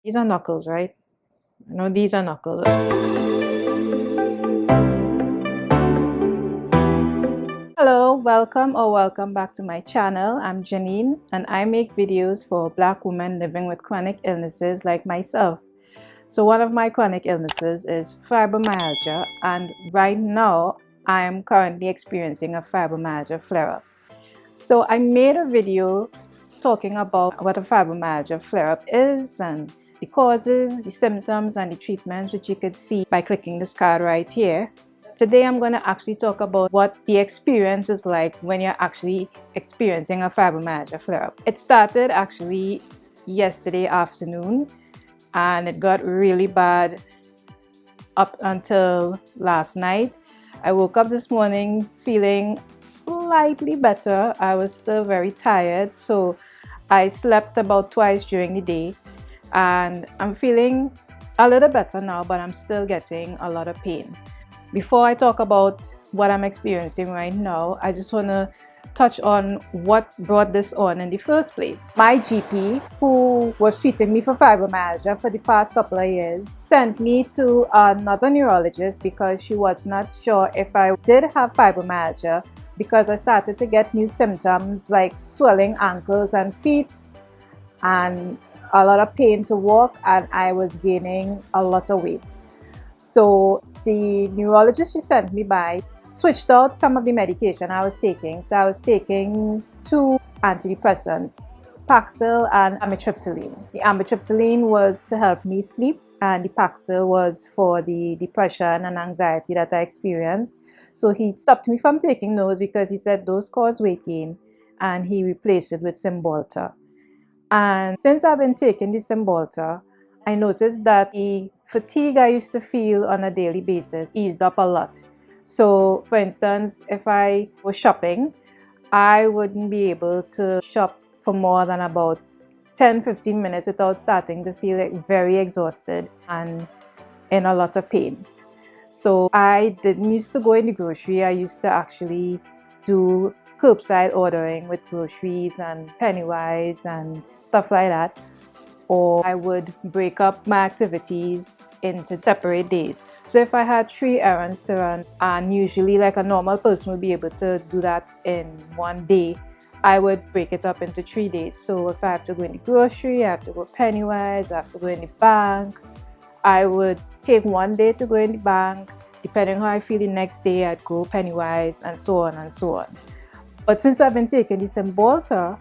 These are knuckles, right? No, these are knuckles. Hello, welcome back to my channel. I'm Janine and I make videos for Black women living with chronic illnesses like myself. So one of my chronic illnesses is fibromyalgia, and right now I am currently experiencing a fibromyalgia flare-up. So I made a video talking about what a fibromyalgia flare-up is and the causes, the symptoms, and the treatments, which you could see by clicking this card right here. Today I'm going to actually talk about what the experience is like when you're actually experiencing a fibromyalgia flare-up. It started actually yesterday afternoon and it got really bad up until last night. I woke up this morning feeling slightly better. I was still very tired, so I slept about twice during the day and I'm feeling a little better now, but I'm still getting a lot of pain. Before I talk about what I'm experiencing right now, I just want to touch on what brought this on in the first place. My GP, who was treating me for fibromyalgia for the past couple of years, sent me to another neurologist because she was not sure if I did have fibromyalgia, because I started to get new symptoms like swelling ankles and feet and a lot of pain to walk, and I was gaining a lot of weight. So the neurologist she sent me by switched out some of the medication I was taking. So I was taking two antidepressants, Paxil and amitriptyline. The amitriptyline was to help me sleep and the Paxil was for the depression and anxiety that I experienced. So he stopped me from taking those because he said those cause weight gain, and he replaced it with Cymbalta. And since I've been taking the Cymbalta, I noticed that the fatigue I used to feel on a daily basis eased up a lot. So, for instance, if I was shopping, I wouldn't be able to shop for more than about 10-15 minutes without starting to feel like very exhausted and in a lot of pain. So I didn't used to go in the grocery. I used to actually do curbside ordering with groceries and Pennywise and stuff like that. Or I would break up my activities into separate days. So if I had 3 errands to run, and usually like a normal person would be able to do that in one day, I would break it up into 3 days. So if I have to go in the grocery, I have to go Pennywise, I have to go in the bank, I would take one day to go in the bank. Depending on how I feel the next day, I'd go Pennywise, and so on and so on. But since I've been taking the Cymbalta,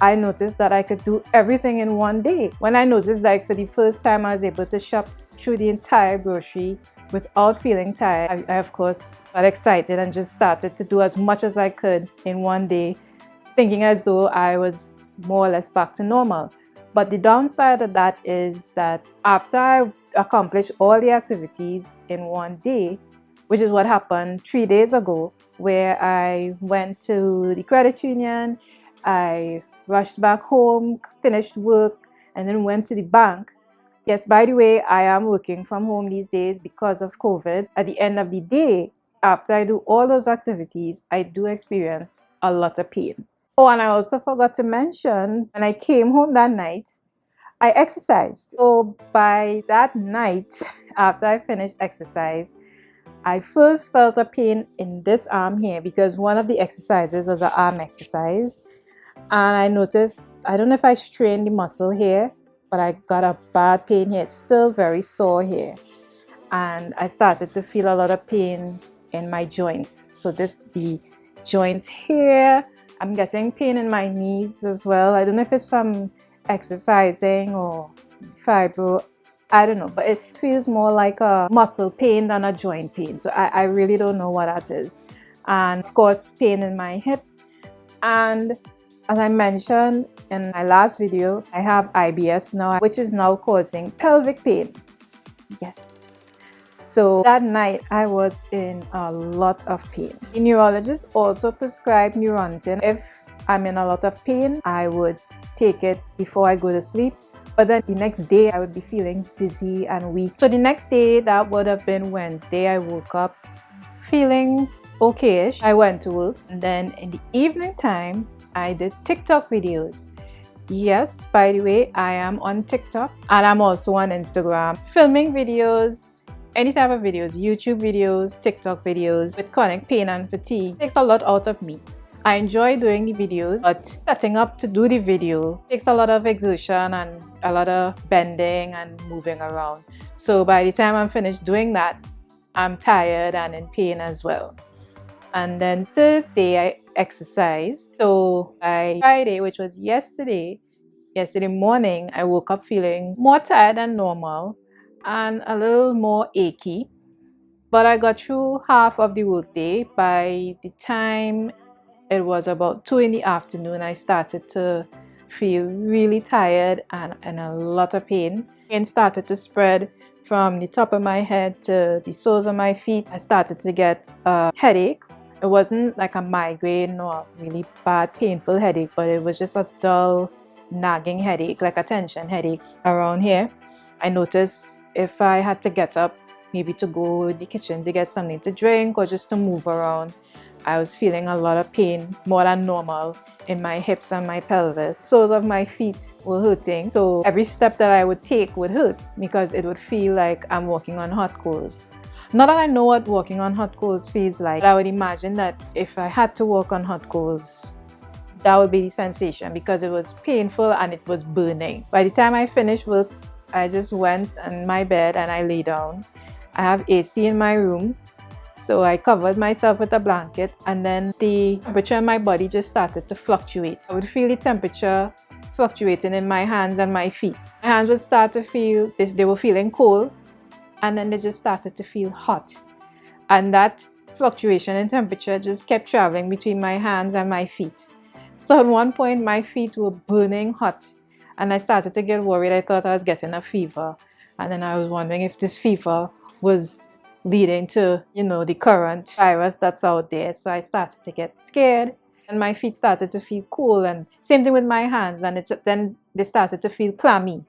I noticed that I could do everything in one day. When I noticed, like, for the first time I was able to shop through the entire grocery without feeling tired, I of course got excited and just started to do as much as I could in one day, thinking as though I was more or less back to normal. But the downside of that is that after I accomplished all the activities in one day, which is what happened 3 days ago, where I went to the credit union, I rushed back home, finished work, and then went to the bank. Yes, by the way, I am working from home these days because of COVID. At the end of the day, after I do all those activities, I do experience a lot of pain. Oh, and I also forgot to mention, when I came home that night, I exercised. So by that night, after I finished exercise, I first felt a pain in this arm here because one of the exercises was an arm exercise. And I noticed, I don't know if I strained the muscle here, but I got a bad pain here. It's still very sore here. And I started to feel a lot of pain in my joints. So the joints here. I'm getting pain in my knees as well. I don't know if it's from exercising or fibro. I don't know, but it feels more like a muscle pain than a joint pain. So I really don't know what that is. And of course, pain in my hip. And as I mentioned in my last video, I have IBS now, which is now causing pelvic pain. Yes. So that night I was in a lot of pain. The neurologist also prescribed Neurontin. If I'm in a lot of pain, I would take it before I go to sleep. But then the next day I would be feeling dizzy and weak. So the next day, that would have been Wednesday, I woke up feeling okay-ish. I went to work, and then in the evening time, I did TikTok videos. Yes, by the way, I am on TikTok and I'm also on Instagram, filming videos, any type of videos, YouTube videos, TikTok videos with chronic pain and fatigue. It takes a lot out of me. I enjoy doing the videos, but setting up to do the video takes a lot of exertion and a lot of bending and moving around. So by the time I'm finished doing that, I'm tired and in pain as well. And then Thursday, I exercised. So by Friday, which was yesterday morning, I woke up feeling more tired than normal and a little more achy. But I got through half of the workday. By the time it was about 2 in the afternoon, I started to feel really tired and in a lot of pain. Pain started to spread from the top of my head to the soles of my feet. I started to get a headache. It wasn't like a migraine or a really bad painful headache, but it was just a dull, nagging headache, like a tension headache around here. I noticed if I had to get up, maybe to go to the kitchen to get something to drink or just to move around, I was feeling a lot of pain, more than normal, in my hips and my pelvis. Soles of my feet were hurting, so every step that I would take would hurt because it would feel like I'm walking on hot coals. Not that I know what walking on hot coals feels like, but I would imagine that if I had to walk on hot coals, that would be the sensation because it was painful and it was burning. By the time I finished work, I just went in my bed and I lay down. I have AC in my room, so I covered myself with a blanket, and then the temperature in my body just started to fluctuate. I would feel the temperature fluctuating in my hands and my feet. My hands would start to feel, they were feeling cold, and then they just started to feel hot. And that fluctuation in temperature just kept traveling between my hands and my feet. So at one point, my feet were burning hot, and I started to get worried. I thought I was getting a fever, and then I was wondering if this fever was leading to, the current virus that's out there. So I started to get scared, and my feet started to feel cool, and same thing with my hands, and then they started to feel clammy.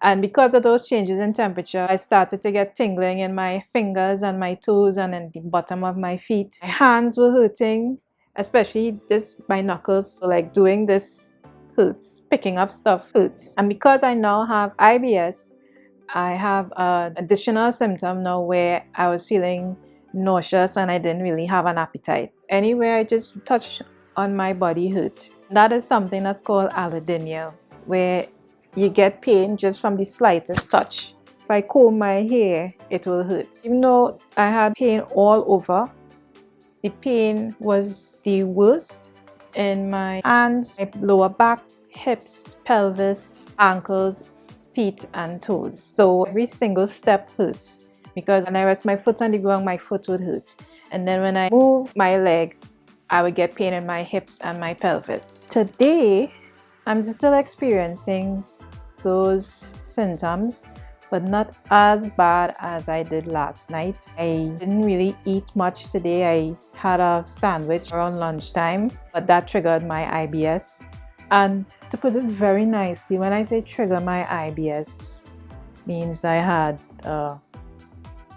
And because of those changes in temperature, I started to get tingling in my fingers and my toes and in the bottom of my feet. My hands were hurting, especially my knuckles. So like doing this hurts, picking up stuff hurts. And because I now have IBS, I have an additional symptom now where I was feeling nauseous and I didn't really have an appetite. Anywhere I just touch on my body hurt. That is something that's called allodynia, where you get pain just from the slightest touch. If I comb my hair, it will hurt. Even though I had pain all over, the pain was the worst in my hands, my lower back, hips, pelvis, ankles, feet and toes. So every single step hurts because when I rest my foot on the ground, my foot would hurt. And then when I move my leg, I would get pain in my hips and my pelvis. Today, I'm still experiencing those symptoms, but not as bad as I did last night. I didn't really eat much today. I had a sandwich around lunchtime, but that triggered my IBS. And to put it very nicely, when I say trigger my IBS, means I had a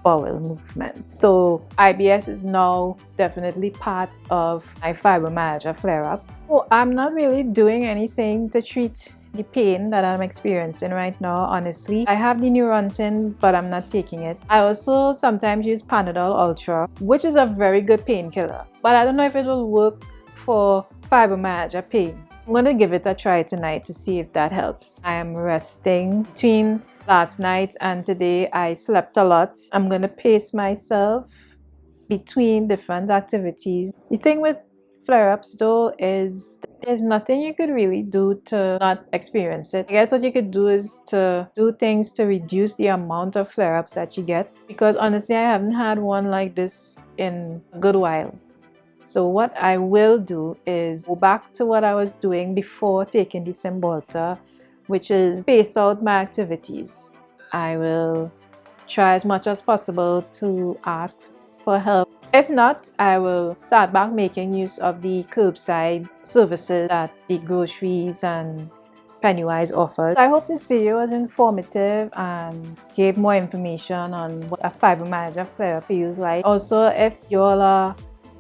bowel movement. So IBS is now definitely part of my fibromyalgia flare-ups. So I'm not really doing anything to treat the pain that I'm experiencing right now, honestly. I have the Neurontin, but I'm not taking it. I also sometimes use Panadol Ultra, which is a very good painkiller, but I don't know if it will work for fibromyalgia pain. I'm going to give it a try tonight to see if that helps. I am resting. Between last night and today, I slept a lot. I'm going to pace myself between different activities. The thing with flare-ups though is there's nothing you could really do to not experience it. I guess what you could do is to do things to reduce the amount of flare-ups that you get, because honestly I haven't had one like this in a good while. So what I will do is go back to what I was doing before taking the Cymbalta, which is space out my activities. I will try as much as possible to ask for help. If not, I will start back making use of the curbside services that the groceries and Pennywise offers. I hope this video was informative and gave more information on what a fibromyalgia flare feels like. Also, if you all are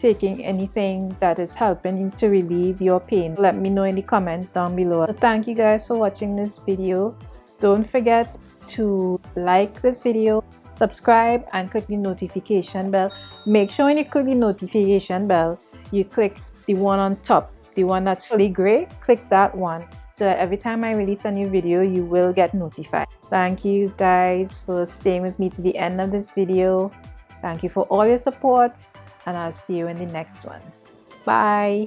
taking anything that is helping to relieve your pain. Let me know in the comments down below. So thank you guys for watching this video. Don't forget to like this video, subscribe, and click the notification bell. Make sure when you click the notification bell, you click the one on top, the one that's fully gray. Click that one so that every time I release a new video, you will get notified. Thank you guys for staying with me to the end of this video. Thank you for all your support, and I'll see you in the next one. Bye.